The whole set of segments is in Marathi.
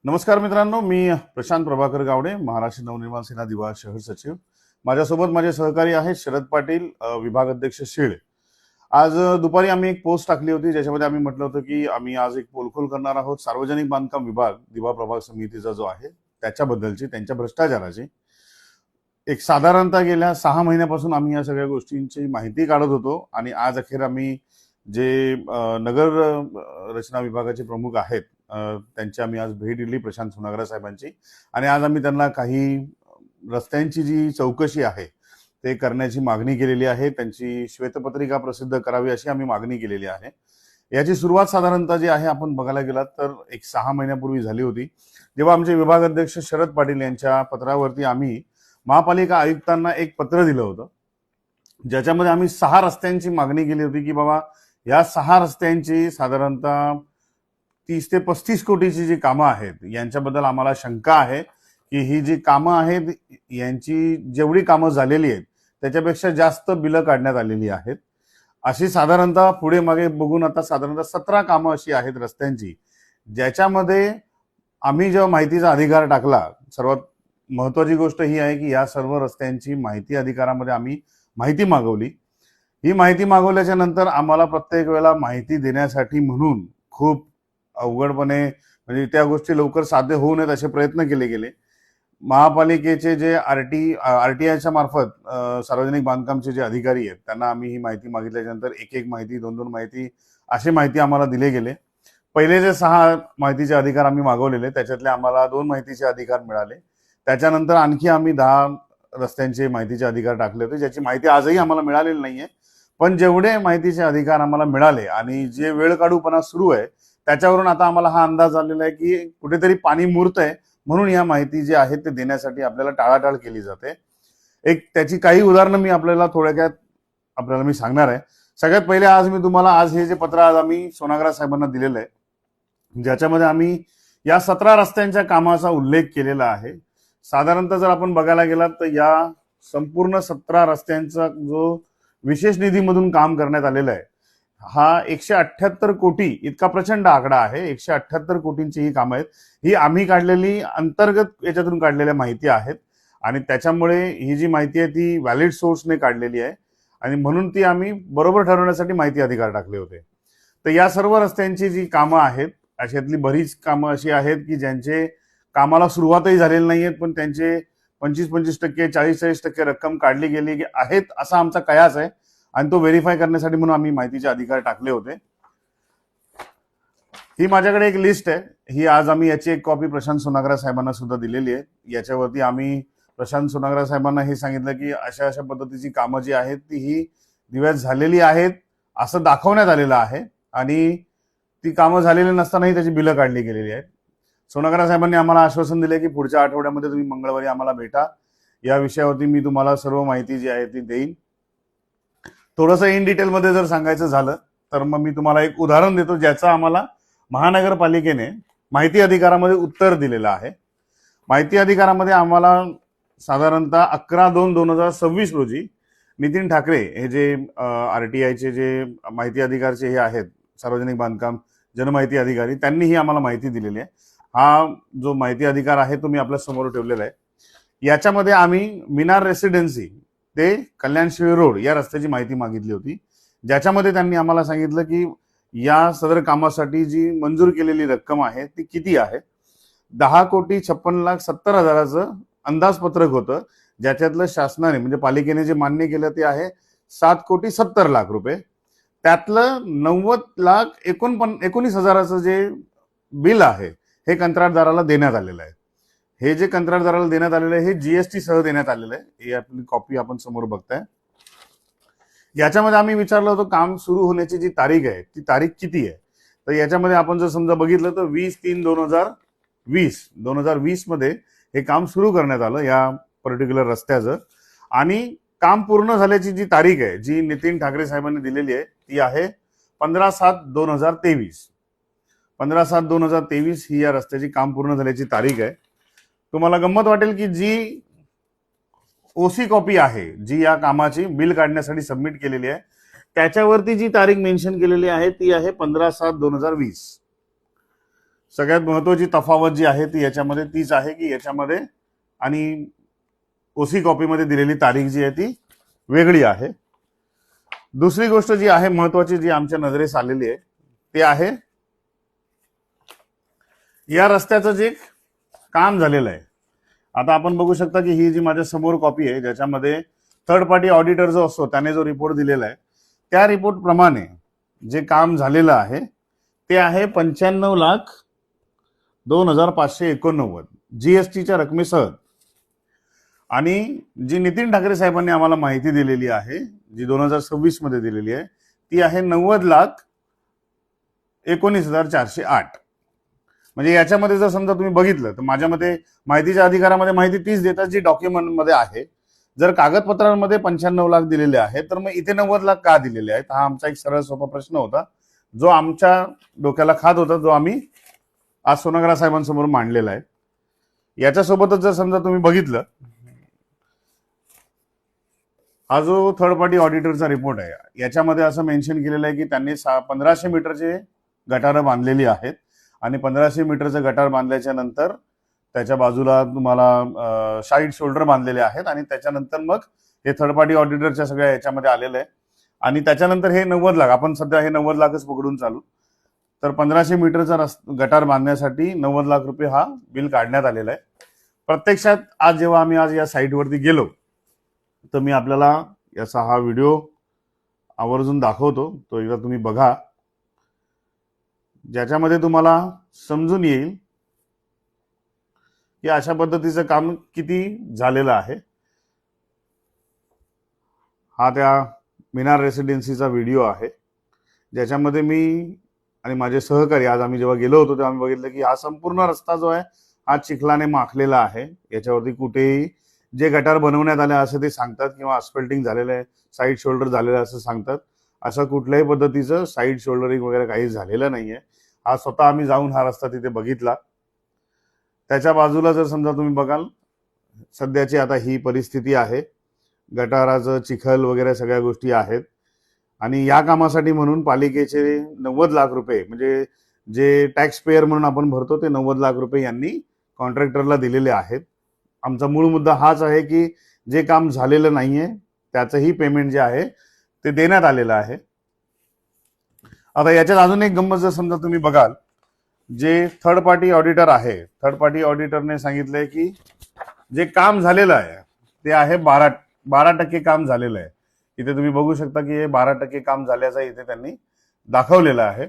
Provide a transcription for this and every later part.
नमस्कार मित्रांनो, मी प्रशांत प्रभाकर गावडे, महाराष्ट्र नवनिर्माण सेना दिवा शहर सचिव. माझ्यासोबत माझे सहकारी आहेत शरद पाटील, विभाग अध्यक्ष शिळ. आज दुपारी आम्ही एक पोस्ट टाकली होती ज्याच्यामध्ये आम्ही म्हटलं होतं की आम्ही आज एक पोलखोल करणार आहोत सार्वजनिक बांधकाम विभाग दिवा प्रभाग समितीचा जो आहे त्याच्याबद्दलची, त्यांच्या भ्रष्टाचाराची. एक साधारणतः गेल्या 6 महिन्यापासून आम्ही या सगळ्या गोष्टींची माहिती काढत होतो आणि आज अखेर आम्ही जे नगर रचना विभागाचे प्रमुख आहेत त्यांची आम्ही आज भेट दिली प्रशांत सोनाग्रा साहेबांची. आणि आज आम्ही त्यांना काही रस्त्यांची जी चौकशी आहे ते करण्याची मागणी केलेली आहे. त्यांची श्वेतपत्रिका प्रसिद्ध करावी अशी आम्ही मागणी केलेली आहे. याची सुरुवात साधारणतः जी आहे आपण बघायला गेलात तर एक 6 महिन्यापूर्वी झाली होती, जेव्हा आमचे विभाग अध्यक्ष शरद पाटील यांच्या पत्रावरती आम्ही महापालिका आयुक्तांना एक पत्र दिलं होतं, ज्याच्यामध्ये आम्ही 6 रस्त्यांची मागणी केली होती की बाबा या 6 रस्त्यांची साधारणतः 30 ते 35 कोटीची जी कामं आहेत यांच्याबद्दल आम्हाला शंका आहे की ही जी कामं आहेत यांची जेवढी कामं झालेली आहेत त्याच्यापेक्षा जास्त बिलं काढण्यात आलेली आहेत. अशी साधारणतः पुढे मागे बघून आता साधारणतः 17 कामं अशी आहेत रस्त्यांची, ज्याच्यामध्ये आम्ही जेव्हा माहितीचा अधिकार टाकला, सर्वात महत्वाची गोष्ट ही आहे की या सर्व रस्त्यांची माहिती अधिकारामध्ये आम्ही माहिती मागवली. ही माहिती मागवल्याच्या नंतर आम्हाला प्रत्येक वेळेला माहिती देण्यासाठी म्हणून खूप अवघडपणे म्हणजे त्या गोष्टी लवकर साध्य होऊ नयेत असे प्रयत्न केले गेले. महापालिकेचे जे आरटीआयच्या मार्फत सार्वजनिक बांधकामचे जे अधिकारी आहेत त्यांना आम्ही ही माहिती मागितल्याच्या नंतर एक माहिती 2 माहिती अशी माहिती आम्हाला दिले गेले. पहिले जे 6 माहितीचे अधिकार आम्ही मागवलेले त्याच्यातले आम्हाला 2 माहितीचे अधिकार मिळाले. त्याच्यानंतर आणखी आम्ही 10 रस्त्यांचे माहितीचे अधिकार टाकले होते, ज्याची माहिती आजही आम्हाला मिळालेली नाहीये. पण जेवढे माहितीचे अधिकार आम्हाला मिळाले आणि जे वेळ काढूपणा सुरू आहे त्याच्यावरून आता आम्हाला हा अंदाज आलेला आहे की कुठेतरी पाणी मुरतंय, म्हणून या माहिती जी आहे ते देण्यासाठी आपल्याला टाळाटाळ केली जाते. त्याची काही उदाहरणं मी आपल्याला थोडक्यात मी सांगणार आहे. सगळ्यात पहिले आज मी तुम्हाला हे जे पत्र आज आम्ही सोनाग्रा साहेबांना दिलेलं आहे, ज्याच्यामध्ये आम्ही या 17 रस्त्यांच्या कामाचा उल्लेख केलेला आहे. साधारणतः जर आपण बघायला गेलात तर या संपूर्ण 17 रस्त्यांचा जो विशेष निधीमधून काम करण्यात आलेला आहे हा 178 कोटी इतका प्रचंड आकडा आहे. 178 कोटींची ही कामं आहेत. ही आम्ही काढलेली अंतर्गत याच्यातून काढलेल्या माहिती आहेत आणि त्याच्यामुळे ही जी माहिती आहे ती व्हॅलिड सोर्सने काढलेली आहे आणि म्हणून ती आम्ही बरोबर ठरवण्यासाठी माहिती अधिकार टाकले होते. तर या सर्व रस्त्यांची जी कामं आहेत अशातली बरीच कामं अशी आहेत की ज्यांचे कामाला सुरुवातही झालेली नाहीयेत, पण त्यांचे 25% 40% रक्कम काढली गेली आहेत असा आमचा कयास आहे आणि तो व्हेरीफाय करण्यासाठी म्हणून आम्ही माहितीचे अधिकार टाकले होते. ही माझ्याकडे एक लिस्ट आहे. ही आज आम्ही याची एक कॉपी प्रशांत सोनाग्रा साहेबांना सुद्धा दिलेली आहे. याच्यावरती आम्ही प्रशांत सोनाग्रा साहेबांना हे सांगितलं की अशा अशा पद्धतीची कामं जी आहेत ती ही दिव्यात झालेली आहेत असं दाखवण्यात आलेलं आहे आणि ती कामं झालेली नसतानाही त्याची बिलं काढली गेलेली आहेत. सोनाग्रा साहेबांनी आम्हाला आश्वासन दिले की पुढच्या आठवड्यामध्ये तुम्ही मंगळवारी आम्हाला भेटा, या विषयावरती मी तुम्हाला सर्व माहिती जी आहे ती देईन. थोडंसं इन डिटेलमध्ये जर सांगायचं झालं तर मग मी तुम्हाला एक उदाहरण देतो ज्याचं आम्हाला महानगरपालिकेने माहिती अधिकारामध्ये उत्तर दिलेलं आहे. माहिती अधिकारामध्ये आम्हाला साधारणतः 11/2/2026 रोजी नितीन ठाकरे हे जे आरटीआयचे जे माहिती अधिकारचे हे आहेत सार्वजनिक बांधकाम जनमाहिती अधिकारी, त्यांनी ही आम्हाला माहिती दिलेली आहे. हा जो माहिती अधिकार आहे तो मी आपल्या समोर ठेवलेला आहे. याच्यामध्ये आम्ही मिनार रेसिडेन्सी ते कल्याणशिळ रोड या रस्त्याची माहिती मागितली होती, ज्याच्यामध्ये त्यांनी आम्हाला सांगितलं की या सदर कामासाठी जी मंजूर केलेली रक्कम आहे ती किती आहे. 10,56,70,000चं अंदाजपत्रक होतं, ज्याच्यातलं शासनाने म्हणजे पालिकेने जे मान्य केलं ते आहे 7,70,00,000 रुपये. त्यातलं 90,19,000चं जे बिल आहे हे कंत्राटदाराला देण्यात आलेलं आहे. हे जे कंत्राटदाराला देण्यात आलेलं आहे हे जीएसटी सह देण्यात आलेलं आहे. ही आपली कॉपी आपण समोर बघताय. याच्यामध्ये आम्ही विचारलं होतं काम सुरू होण्याची जी तारीख आहे ती तारीख किती आहे. तर याच्यामध्ये आपण जर समजा बघितलं तर 20/3/2020 मध्ये हे काम सुरू करण्यात आलं या पर्टिक्युलर रस्त्याचं आणि काम पूर्ण झाल्याची जी तारीख आहे जी नितीन ठाकरे साहेबांनी दिलेली आहे ती आहे 15/7/2023. 15/7/2023 ही या रस्त्याची काम पूर्ण झाल्याची तारीख आहे. तुम्हाला गंमत वाटेल की जी ओसी कॉपी आहे जी या कामाची बिल काढण्यासाठी सबमिट केलेली आहे त्याच्यावरती जी तारीख मेन्शन केलेली आहे ती आहे 15/7/2020. सगळ्यात महत्वाची तफावत जी आहे ती याच्यामध्ये तीच आहे की याच्यामध्ये आणि ओसी कॉपीमध्ये दिलेली तारीख जी आहे ती वेगळी आहे. दुसरी गोष्ट जी आहे महत्वाची जी आमच्या नजरेस आलेली आहे ते आहे या रस्त्याचं जे काम झालेलं आहे. आता आपण बघू शकता की ही जी माझ्या समोर कॉपी आहे ज्याच्यामध्ये थर्ड पार्टी ऑडिटर जो असतो त्याने जो रिपोर्ट दिलेला आहे त्या रिपोर्ट प्रमाणे जे काम झालेलं आहे ते आहे 95,02,589 जीएसटीच्या रकमेसह. आणि जी नितीन ठाकरे साहेबांनी आम्हाला माहिती दिलेली आहे जी 2026 मध्ये दिलेली आहे ती आहे 90,19,408. म्हणजे याच्यामध्ये जर समजा तुम्ही बघितलं तर माझ्या मते माहितीच्या अधिकारामध्ये माहिती तीच देतात जी डॉक्युमेंटमध्ये आहे. जर कागदपत्रांमध्ये 95 लाख दिलेले आहेत तर मग इथे 90 लाख का दिलेले आहेत हा आमचा एक सरळ सोपा प्रश्न होता जो आमच्या डोक्याला खात होता, जो आम्ही आज सोनग्रा साहेबांसमोर मांडलेला आहे. याच्यासोबतच जर समजा तुम्ही बघितलं हा जो थर्ड पार्टी ऑडिटरचा रिपोर्ट आहे याच्यामध्ये असं मेन्शन केलेलं आहे की त्यांनी 1500 मीटरचे गटारं बांधलेली आहेत आणि 1500 मीटरचं गटार बांधल्याच्या नंतर त्याच्या बाजूला तुम्हाला साईड शोल्डर बांधलेले आहेत आणि त्याच्यानंतर मग हे थर्ड पार्टी ऑडिटरच्या सगळ्या याच्यामध्ये आलेलं आहे. आणि त्याच्यानंतर हे 90 लाख आपण सध्या हे 90 लाखच पकडून चालू तर 1500 मीटरचा गटार बांधण्यासाठी 90 लाख रुपये हा बिल काढण्यात आलेला आहे. प्रत्यक्षात आज जेव्हा आम्ही आज या साईटवरती गेलो तर मी आपल्याला याचा हा व्हिडिओ आवर्जून दाखवतो, तो एकदा तुम्ही बघा ज्याच्यामध्ये तुम्हाला समजून येईल की अशा पद्धतीचं काम किती झालेलं आहे. हा त्या मिनार रेसिडेन्सीचा व्हिडिओ आहे ज्याच्यामध्ये मी आणि माझे सहकारी आज आम्ही जेव्हा गेलो होतो तेव्हा आम्ही बघितलं की हा संपूर्ण रस्ता जो आहे हा चिखलाने माखलेला आहे. याच्यावरती कुठेही जे गटार बनवण्यात आले असं ते सांगतात किंवा अस्फल्टिंग झालेलं आहे, साईड शोल्डर झालेलं आहे असं सांगतात. असं कुठल्याही पद्धतीचं साईड शोल्डरिंग वगैरे काही झालेलं नाहीये. हा स्वतः आम्ही जाऊन हा रस्ता तिथे बघितला. त्याच्या बाजूला जर समजा तुम्ही बघाल सध्याची आता ही परिस्थिती आहे, गटाराचं चिखल वगैरे सगळ्या गोष्टी आहेत. आणि या कामासाठी म्हणून पालिकेचे 90 लाख रुपये म्हणजे जे टॅक्स पेयर म्हणून आपण भरतो ते 90 लाख रुपये यांनी कॉन्ट्रॅक्टरला दिलेले आहेत. आमचा मूळ मुद्दा हाच आहे की जे काम झालेलं नाहीये त्याचंही पेमेंट जे आहे ते देण्यात आलेलं आहे. आता याच्यात अजून एक गंमत जर समजा तुम्ही बघाल, जे थर्ड पार्टी ऑडिटर आहे थर्ड पार्टी ऑडिटरने सांगितलंय की जे काम झालेलं आहे ते आहे 12% काम झालेलं आहे. इथे तुम्ही बघू शकता की हे 12% काम झाल्याचं इथे त्यांनी दाखवलेलं आहे.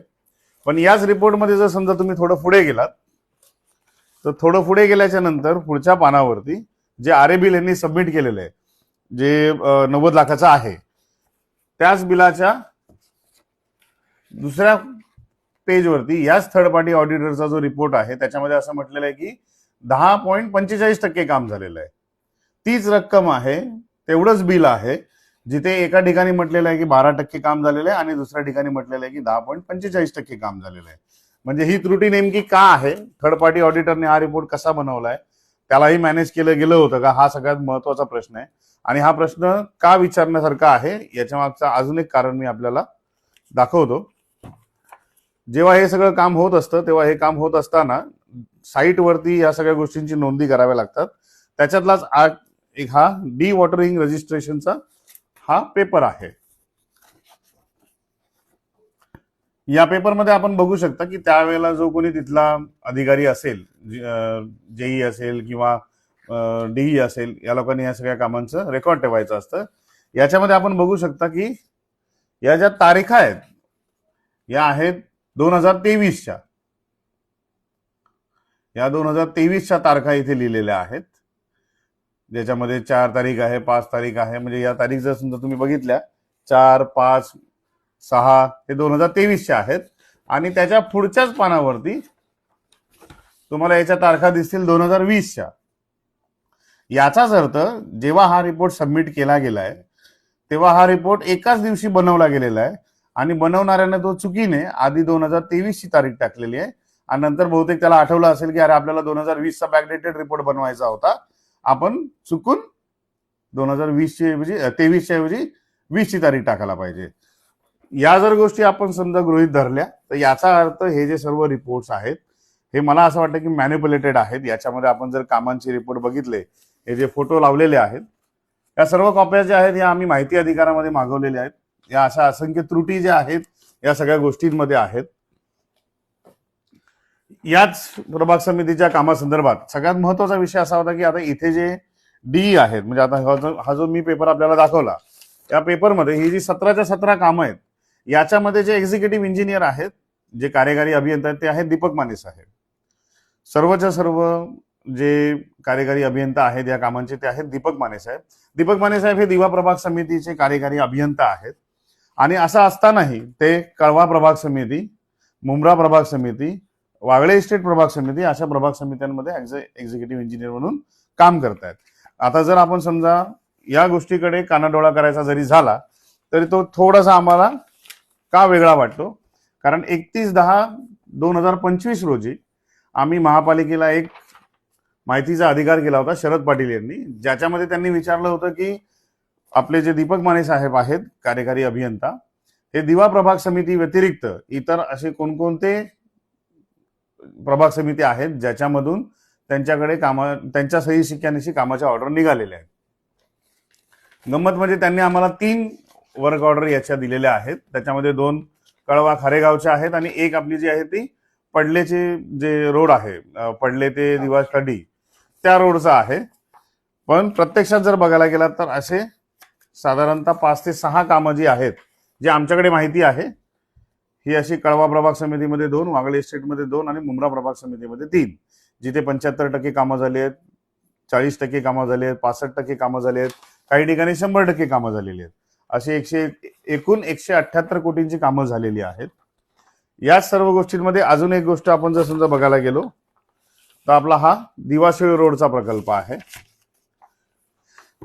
पण याच रिपोर्टमध्ये जर समजा तुम्ही थोडं पुढे गेलात तर थोडं पुढे गेल्याच्या नंतर पुढच्या पानावरती जे आरे बिल यांनी सबमिट केलेलं आहे जे 90 लाखाचं आहे त्याच बिलाच्या दुसऱ्या पेजवरती याच थर्ड पार्टी ऑडिटरचा जो रिपोर्ट आहे त्याच्यामध्ये असं म्हटलेलं आहे की 10.45% काम झालेलं आहे. तीच रक्कम आहे, तेवढंच बिल आहे जिथे एका ठिकाणी म्हटलेलं आहे की 12% काम झालेलं आहे आणि दुसऱ्या ठिकाणी म्हटलेलं आहे की 10.45% काम झालेलं आहे. म्हणजे ही त्रुटी नेमकी का आहे, थर्ड पार्टी ऑडिटरने हा रिपोर्ट कसा बनवलाय, त्यालाही मॅनेज केलं गेलं होतं का, हा सगळ्यात महत्वाचा प्रश्न आहे. आणि हा प्रश्न का विचारण्यासारखा आहे याच्या मागचा अजून एक कारण मी आपल्याला दाखवतो. जेव्हा हे सगळं काम होत असतं तेव्हा हे काम होत असताना साईटवरती या सगळ्या गोष्टींची नोंदी कराव्या लागतात. त्याच्यातलाच एक हा डी वॉटरिंग रजिस्ट्रेशनचा हा पेपर आहे. या पेपरमध्ये आपण बघू शकता की त्यावेळेला जो कोणी तिथला अधिकारी असेल, जेई असेल किंवा डीई असेल, या लोकांनी या सगळ्या कामांचं रेकॉर्ड ठेवायचं असतं. याच्यामध्ये आपण बघू शकता की या ज्या तारीखा आहेत या आहेत 2023च्या. या 2023च्या तारखा इथे लिहिलेल्या आहेत ज्याच्यामध्ये 4 तारीख आहे, 5 तारीख आहे. म्हणजे या तारीख जर समजा तुम्ही बघितल्या 4, 5, 6 हे 2023च्या आहेत. आणि त्याच्या पुढच्याच पानावरती तुम्हाला याच्या तारखा दिसतील 2020च्या. याचाच अर्थ जेव्हा हा रिपोर्ट सबमिट केला गेलाय तेव्हा हा रिपोर्ट एकाच दिवशी बनवला गेलेला आहे आणि बनवणाऱ्याने तो चुकीने आधी 2023ची तारीख टाकलेली आहे आणि नंतर बहुतेक त्याला आठवलं असेल की अरे आपल्याला 2020चा बॅकडेटेड रिपोर्ट बनवायचा होता, आपण चुकून 2023च्या ऐवजी 20ची तारीख टाकायला पाहिजे. या जर गोष्टी आपण समजा गृहीत धरल्या तर याचा अर्थ हे जे सर्व रिपोर्ट्स आहेत हे मला असं वाटतं की मॅनिप्युलेटेड आहेत. याच्यामध्ये आपण जर कामांचे रिपोर्ट बघितले, हे जे फोटो लावलेले आहेत, या सर्व कॉप्या ज्या आहेत या आम्ही माहिती अधिकारामध्ये मागवलेल्या आहेत. या अशा असंख्य त्रुटी ज्या आहेत या सगळ्या गोष्टींमध्ये आहेत. याच प्रभाग समितीच्या कामासंदर्भात सगळ्यात महत्वाचा विषय असा होता की आता इथे जे डी आहेत, म्हणजे आता हा जो मी पेपर आपल्याला दाखवला, या पेपरमध्ये ही जी 17च्या 17 कामं आहेत, याच्यामध्ये जे एक्झिक्युटिव्ह इंजिनियर आहेत, जे कार्यकारी अभियंता आहेत, ते आहेत दीपक माने साहेब. सर्वच्या सर्व जे कार्यकारी अभियंता आहेत या कामांचे ते आहेत दीपक माने साहेब. दीपक माने साहेब हे दिवा प्रभाग समितीचे कार्यकारी अभियंता आहेत. आणि असं असतानाही ते कळवा प्रभाग समिती, मुंब्रा प्रभाग समिती, वागळे इस्टेट प्रभाग समिती अशा प्रभाग समित्यांमध्ये एक्झिक्युटिव्ह इंजिनियर म्हणून काम करतायत. आता जर आपण समजा या गोष्टीकडे कानाडोळा करायचा जरी झाला तरी तो थोडासा आम्हाला का वेगळा वाटतो, कारण 31/10/2025 रोजी आम्ही महापालिकेला एक माहितीचा अधिकार केला होता शरद पाटील यांनी, ज्याच्यामध्ये त्यांनी विचारलं होतं की आपले जे दीपक माने साहेब आहेत कार्यकारी अभियंता, हे दिवा प्रभाग समिती व्यतिरिक्त इतर असे कोणकोणते प्रभाग समिती आहेत ज्याच्यामधून त्यांच्याकडे त्यांच्या सही शिक्क्यानिशी कामाच्या ऑर्डर निघालेल्या आहेत. गंमत म्हणजे त्यांनी आम्हाला 3 वर्क ऑर्डर याच्या दिलेल्या आहेत. त्याच्यामध्ये 2 कळवा खारेगावच्या आहेत आणि एक आपली जी आहे ती पडलेचे जे रोड आहे, पडले ते दिवा स्टडी, त्या रोडचा आहे. पण प्रत्यक्षात जर बघायला गेला तर असे साधारणतः 5 ते 6 कामं जी आहेत, जी आमच्याकडे माहिती आहे, ही अशी कळवा प्रभाग समितीमध्ये 2, वागळे इस्टेटमध्ये 2 आणि मुंब्रा प्रभाग समितीमध्ये 3, जिथे 75% कामं झाली आहेत, 40% कामं झाली आहेत, 65% कामं झाली आहेत, काही ठिकाणी 100% कामं झालेली आहेत. अशी एकूण 178 कोटींची कामं झालेली आहेत. या सर्व गोष्टींमध्ये अजून एक गोष्ट आपण जर समजा बघायला गेलो तर आपला हा दिवाशिळी रोडचा प्रकल्प आहे.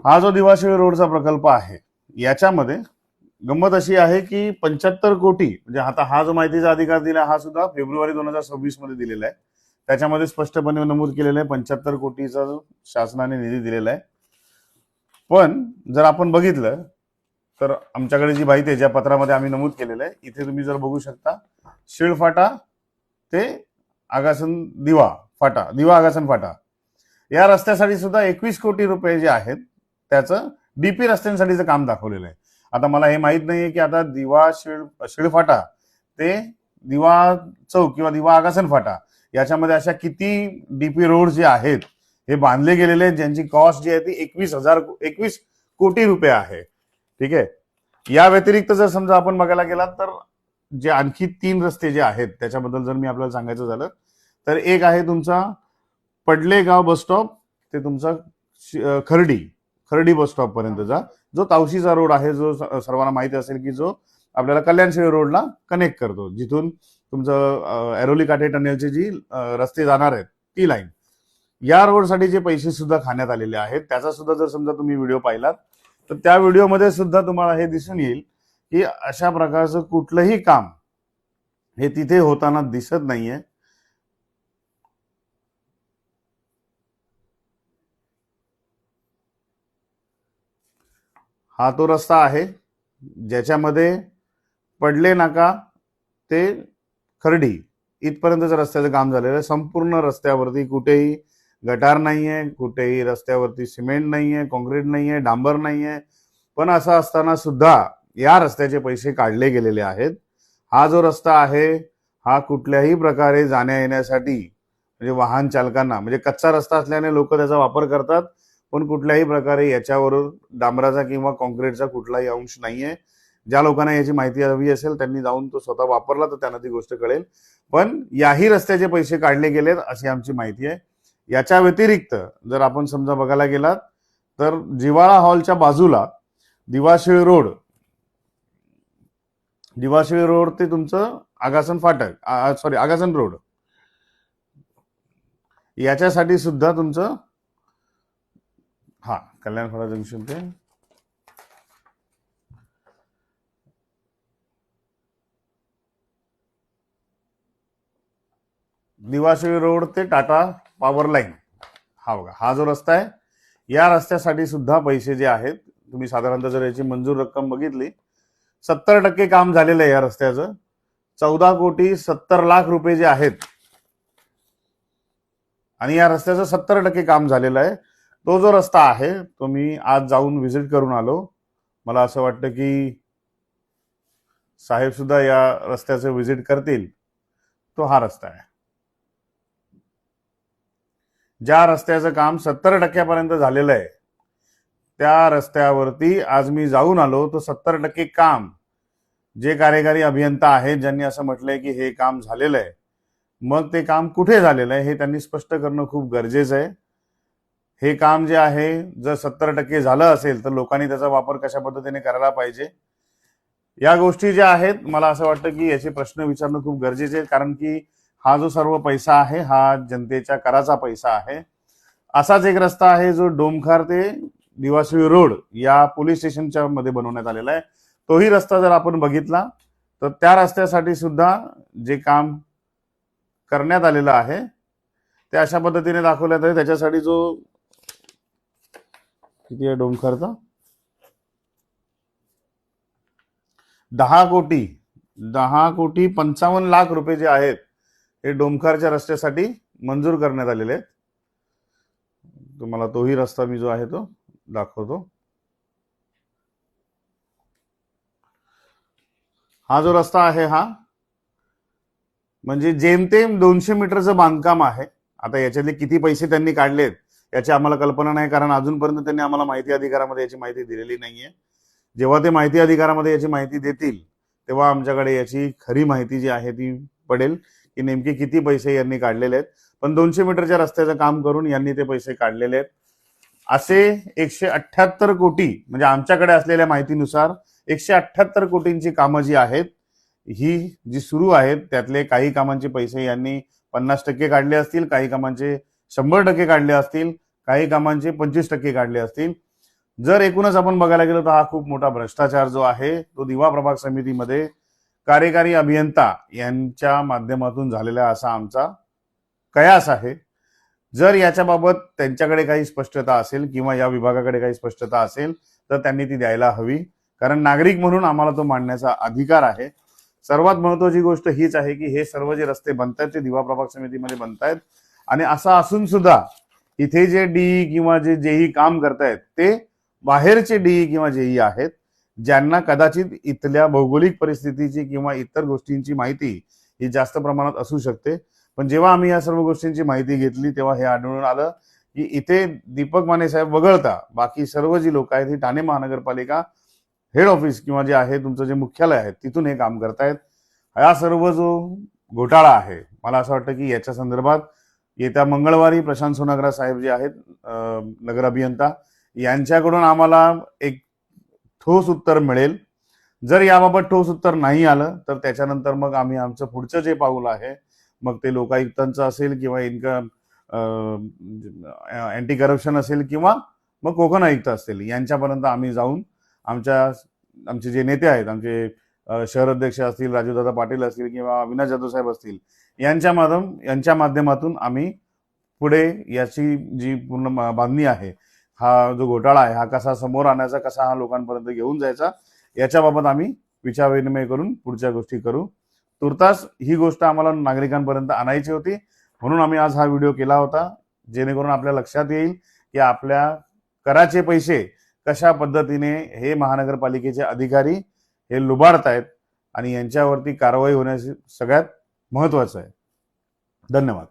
हा जो दिवाशिळी रोडचा प्रकल्प आहे याच्यामध्ये गंमत अशी आहे की 75 कोटी, म्हणजे आता हा जो माहितीचा अधिकार दिला हा सुद्धा फेब्रुवारी 2026 मध्ये दिलेला आहे. त्याच्यामध्ये स्पष्टपणे नमूद केलेलं आहे 75 कोटीचा शासनाने निधी दिलेला आहे. पण जर आपण बघितलं तर आमच्याकडे जी माहिती आहे, ज्या पत्रामध्ये आम्ही नमूद केलेलं आहे, इथे तुम्ही जर बघू शकता, शिळफाटा ते आगासन दिवा आगासन फाटा या रस्त्यासाठी सुद्धा 21 कोटी रुपये जे आहेत त्याचं डीपी रस्त्यांसाठीचं काम दाखवलेलं आहे. आता मला हे माहित नाहीये की आता शिळफाटा ते दिवा चौक किंवा दिवा आगासन फाटा याच्यामध्ये अशा किती डीपी रोड जे आहेत हे बांधले गेलेले आहेत, ज्यांची कॉस्ट जी आहे ती 21 कोटी रुपये आहे. ठीक आहे. या व्यतिरिक्त जर समजा आपण बघायला गेला तर जे आणखी 3 रस्ते जे आहेत त्याच्याबद्दल जर मी आपल्याला सांगायचं झालं तर एक आहे तुमचा पडलेगाव बस स्टॉप ते तुमचा खर्डी बस स्टॉप पर्यंतचा जो तावशीचा रोड आहे, जो सर्वांना माहिती असेल की जो आपल्याला कल्याणशिळी रोडला कनेक्ट करतो, जिथून तुमचं ऐरोली काठे टनेलचे जी रस्ते जाणार आहेत ती लाईन, या रोडसाठी जे पैसे सुद्धा खाण्यात आलेले आहेत त्याचा सुद्धा जर समजा तुम्ही व्हिडिओ पाहिलात तर त्या व्हिडिओमध्ये सुद्धा तुम्हाला हे दिसून येईल की अशा प्रकारचं कुठलंही काम हे तिथे होताना दिसत नाहीये. हा तो रस्ता आहे ज्याच्यामध्ये पडले नाका ते खर्डी इथपर्यंतचं रस्त्याचं काम झालेलं आहे. संपूर्ण रस्त्यावरती कुठेही गटार नाहीये, कुठेही रस्त्यावरती सिमेंट नाहीये, कॉन्क्रीट नाहीये, डांबर नाहीये. पण असं असताना सुद्धा या रस्त्याचे पैसे काढले गेलेले आहेत. हा जो रस्ता आहे हा कुठल्याही प्रकारे जाण्या येण्यासाठी, म्हणजे वाहन चालकांना, म्हणजे कच्चा रस्ता असल्याने लोक त्याचा वापर करतात, पण कुठल्याही प्रकारे याच्यावर डांबराचा किंवा कॉन्क्रीटचा कुठलाही अंश नाहीये. ज्या लोकांना याची माहिती हवी असेल त्यांनी जाऊन तो स्वतः वापरला तर त्यांना ती गोष्ट कळेल. पण याही रस्त्याचे पैसे काढले गेलेत अशी आमची माहिती आहे. याच्या व्यतिरिक्त जर आपण समजा बघायला गेलात तर जिवाळा हॉलच्या बाजूला दिवाशिळी रोड ते तुमचं आगासन आगासन रोड याच्यासाठी सुद्धा तुमचं कल्याणफळा जंक्शन ते दिवाशिळी रोड ते टाटा पॉवर लाईन, हा बघा हा जो रस्ता आहे, या रस्त्यासाठी सुद्धा पैसे जे आहेत, तुम्ही साधारणतः जर याची मंजूर रक्कम बघितली 70% काम झालेलं आहे या रस्त्याचं. 14,70,00,000 रुपये जे आहेत आणि या रस्त्याचं 70% काम झालेलं आहे. तो जो रस्ता आहे तो मी आज जाऊन व्हिजिट करून आलो. मला असं वाटतं की साहेब सुद्धा या रस्त्याचं व्हिजिट करतील. तो हा रस्ता आहे. ज्या रस्त्याचं काम 70% झालेलं आहे त्या रस्त्यावरती आज मी जाऊन आलो. तो 70% काम जे कार्यकारी अभियंता आहेत ज्यांनी असं म्हटलंय की हे काम झालेलं आहे, मग ते काम कुठे झालेलं आहे हे त्यांनी स्पष्ट करणं खूप गरजेचं आहे. हे काम जे आहे जर 70% झालं असेल तर लोकांनी त्याचा वापर कशा पद्धतीने करायला पाहिजे, या गोष्टी ज्या आहेत मला असं वाटतं की याचे प्रश्न विचारणं खूप गरजेचे आहे. कारण की हा जो सर्व पैसा आहे हा जनतेच्या कराचा पैसा आहे. असाच एक रस्ता आहे जो डोमखार ते दिवासळी रोड या पोलीस स्टेशनच्या मध्ये बनवण्यात आलेला आहे. तोही रस्ता जर आपण बघितला तर त्या रस्त्यासाठी सुद्धा जे काम करण्यात आलेलं आहे ते अशा पद्धतीने दाखवण्यात आहे. त्याच्यासाठी जो किती आहे डोमखारचा 10,55,00,000 रुपये जे आहेत हे डोमखारच्या रस्त्यासाठी मंजूर करण्यात आलेले आहेत. तुम्हाला तोही रस्ता मी जो आहे तो दाखवतो. हा जो रस्ता आहे हा म्हणजे जेमतेम 200 मीटरचं बांधकाम आहे. आता याच्यातले किती पैसे त्यांनी काढलेत याची आम्हाला कल्पना नाही, कारण अजूनपर्यंत त्यांनी आम्हाला माहिती अधिकारामध्ये याची माहिती दिलेली नाहीये. जेव्हा ते माहिती अधिकारामध्ये याची माहिती देतील तेव्हा आमच्याकडे याची खरी माहिती जी आहे ती पडेल की नेमके किती पैसे यांनी काढलेले आहेत. पण 200 मीटरच्या रस्त्याचं काम करून यांनी ते पैसे काढलेले आहेत. असे 178 कोटी म्हणजे आमच्याकडे असलेल्या माहितीनुसार 178 कोटींची कामं जी आहेत ही जी सुरू आहेत त्यातले काही कामांचे पैसे यांनी 50% काढले असतील, काही कामांचे 100% काढले असतील, काही कामांचे 25% काढले असतील. जर एकूणच आपण बघायला गेलो तर हा खूप मोठा भ्रष्टाचार जो आहे तो दिवा प्रभाग समितीमध्ये कार्यकारी अभियंता यांच्या माध्यमातून झालेला असा आमचा कयास आहे. जर याच्याबाबत त्यांच्याकडे काही स्पष्टता असेल किंवा या विभागाकडे काही स्पष्टता असेल तर त्यांनी ती द्यायला हवी, कारण नागरिक म्हणून आम्हाला तो मांडण्याचा अधिकार आहे. सर्वात महत्वाची गोष्ट हीच आहे की हे सर्व जे रस्ते बनतायत ते दिवा प्रभाग समितीमध्ये बनतायत आणि असं असून सुद्धा इथे जे डीई किंवा जे जेई काम करतायत ते बाहेरचे डीई किंवा जेई आहेत, ज्यांना कदाचित इथल्या भौगोलिक परिस्थितीची किंवा इतर गोष्टींची माहिती ही जास्त प्रमाणात असू शकते. पण जेव्हा आम्ही या सर्व गोष्टींची माहिती घेतली तेव्हा हे आढळून आलं की इथे दीपक माने साहेब वगळता बाकी सर्व जी लोक आहेत ही ठाणे महानगरपालिका हेड ऑफिस किंवा जे आहे तुमचं जे मुख्यालय आहे तिथून हे काम करतायत. हा सर्व जो घोटाळा आहे मला असं वाटतं की याच्या संदर्भात येत्या मंगळवारी प्रशांत सोनाग्रा साहेब जे आहेत नगर अभियंता यांच्याकडून आम्हाला एक ठोस उत्तर मिळेल. जर याबाबत ठोस उत्तर नाही आलं तर त्याच्यानंतर मग आम्ही आमचं पुढचं जे पाऊल आहे मग ते लोकायुक्तांचं असेल किंवा इन्कम अँटी करप्शन असेल किंवा मग कोकण आयुक्त असतील यांच्यापर्यंत आम्ही जाऊन आमचे जे नेते आहेत, आमचे शहर अध्यक्ष असतील, राजूदादा पाटील असतील किंवा अविनाश जाधव साहेब असतील यांच्या माध्यमातून आम्ही पुढे याची जी पूर्ण बांधणी आहे, हा जो घोटाळा आहे हा कसा समोर आणायचा, कसा हा लोकांपर्यंत घेऊन जायचा याच्याबाबत आम्ही विचारविनिमय करून पुढच्या गोष्टी करू. तुर्तास ही गोष्ट आम्हाला नागरिकांपर्यंत आणायची होती म्हणून आम्ही आज हा व्हिडिओ केला होता, जेणेकरून आपल्या लक्षात येईल की आपल्या कराचे पैसे कशा पद्धतीने हे महानगरपालिकेचे अधिकारी हे लुबाडतायत आणि यांच्यावरती कारवाई होण्याची सगळ्यात महत्वाचं आहे. धन्यवाद.